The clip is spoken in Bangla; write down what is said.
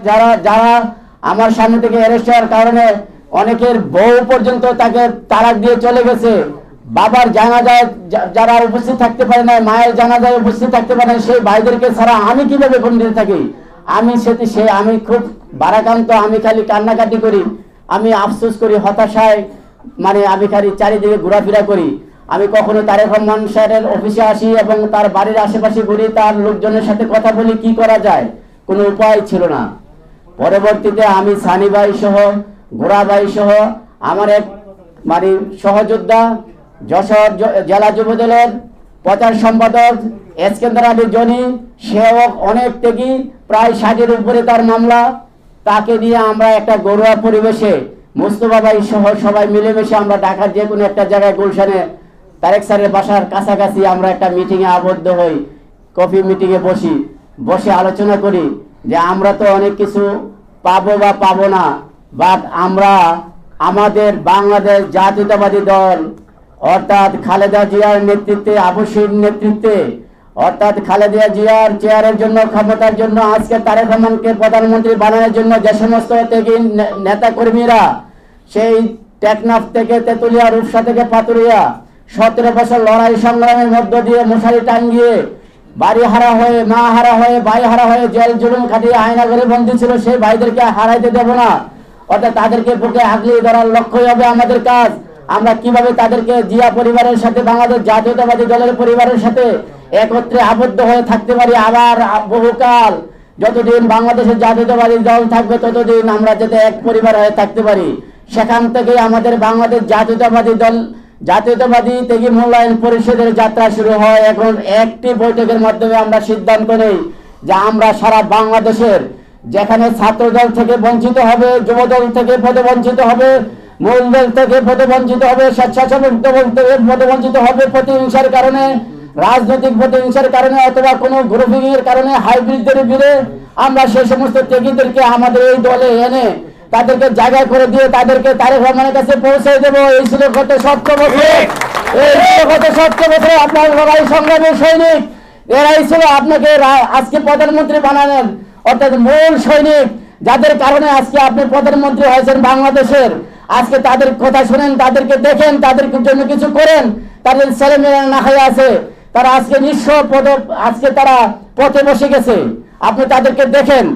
যারা যারা আমার সামনে থেকে অ্যারেস্ট হওয়ার কারণে অনেকের বউ পর্যন্ত তাকে তালাক দিয়ে চলে গেছে, বাবার জানাজায় যারা উপস্থিত থাকতে পারে না, মায়ের জানাজায় উপস্থিত থাকতে পারে না, সেই ভাইদেরকে ছাড়া আমি কিভাবে বন্দিত থাকি? আমি খুব বারাকান্ত, আমি খালি কান্নাকাটি করি, আমি আফসোস করি, হতাশায় আমি খালি চারিদিকে ঘোরাফেরা করি। আমি কখনো তারেক রহমান সাহেবের অফিসে আসি এবং তার বাড়ির আশেপাশে ঘুরি, তার লোকজনের সাথে কথা বলি, কি করা যায়, কোনো উপায় ছিল না। পরবর্তীতে আমি সানি ভাই সহ, গোড়া ভাই সহ, আমার এক সহযোদ্ধা যশোর জেলা যুবদলের প্রচার সম্পাদক এসকেন্দার আলী জনি, সেও অনেক ত্যাগী, প্রায় 60-এর উপরে তার মামলা। তাকে নিয়ে আমরা একটা ঘরোয়া পরিবেশে মুস্তফা ভাই সহ সবাই মিলেমিশে আমরা ঢাকার যে কোনো একটা জায়গায় গুলশানে তারেক স্যারের বাসার কাছাকাছি আমরা একটা মিটিংয়ে আবদ্ধ হই, কফি মিটিংয়ে বসে আলোচনা করি যে আমরা তো অনেক কিছু পাবো বা পাবো না, বাট আমরা আমাদের বাংলাদেশ জাতীয়তাবাদী দল অর্থাৎ খালেদা জিয়ার নেতৃত্বে, আবশ্যিক নেতৃত্বে, অর্থাৎ খালেদা জিয়ার চেয়ারের জন্য, ক্ষমতার জন্য, আজকে তারেক রহমানকে প্রধানমন্ত্রী বানানোর জন্য যে সমস্ত নেতা কর্মীরা সেই টেকনাফ থেকে তেতুলিয়া, রূপসা থেকে পাতুরিয়া 17 বছর লড়াই সংগ্রামের মধ্য দিয়ে মশারি টাঙ্গিয়ে বাড়ি হারা হয়ে, মা হারা হয়ে, ভাই হারা হয়ে জেল জুলুম খাটিয়ে আয়নাঘরে বন্দী ছিল, সেই ভাইদেরকে হারাইতে দেব না। অর্থাৎ তাদেরকে বুকে আগলিয়ে ধরার লক্ষ্যই হবে আমাদের কাজ। আমরা কিভাবে তাদেরকে জিয়া পরিবারের সাথে, বাংলাদেশ জাতীয়তাবাদী দলের পরিবারের সাথে একত্রে আবদ্ধ হয়ে থাকতে পারি আবার বহুকাল, যতদিন বাংলাদেশের জাতীয়তাবাদী দল থাকবে ততদিন আমরা যাতে এক পরিবার হয়ে থাকতে পারি। সেখান থেকে আমাদের বাংলাদেশ জাতীয়তাবাদী ত্যাগী মূল্যায়ন পরিষদের যাত্রা শুরু হয়। এখন একটি বৈঠকের মাধ্যমে আমরা সিদ্ধান্ত নেই যে আমরা সারা বাংলাদেশের যেখানে ছাত্রদল থেকে বঞ্চিত হবে, যুবদল থেকে পদবঞ্চিত হবে, মূল দল থেকে পদবঞ্চিত হবে, স্বেচ্ছাসেবক দল থেকে পদবঞ্চিত হবে, প্রতিহিংসার কারণে, রাজনৈতিক প্রতিহিংসার কারণে অথবা কোনো গ্রুপিং এর কারণে, হাইব্রিডদের বিরুদ্ধে আমরা সেই সমস্ত ত্যাগীদেরকে আমাদের এই দলে এনে তাদেরকে জায়গা করে দিয়ে তাদেরকে তারেক রহমানের কাছে পৌঁছে দেবো। এই ছিল গত 17 বছর আপনার লড়াই সংগ্রামী সৈনিক, এরাই ছিল আপনাকে আজকে প্রধানমন্ত্রী বানালেন, অর্থাৎ মূল সৈনিক, যাদের কারণে আজকে আপনি প্রধানমন্ত্রী হয়েছেন বাংলাদেশের। আজকে তাদের কথা শুনেন, তাদেরকে দেখেন, তাদের জন্য কিছু করেন। তাদের ছেলেমেয়েরা না হয়ে আছে, তারা আজকে নিঃস্ব আজকে তারা পথে বসে গেছে, আপনি তাদেরকে দেখেন।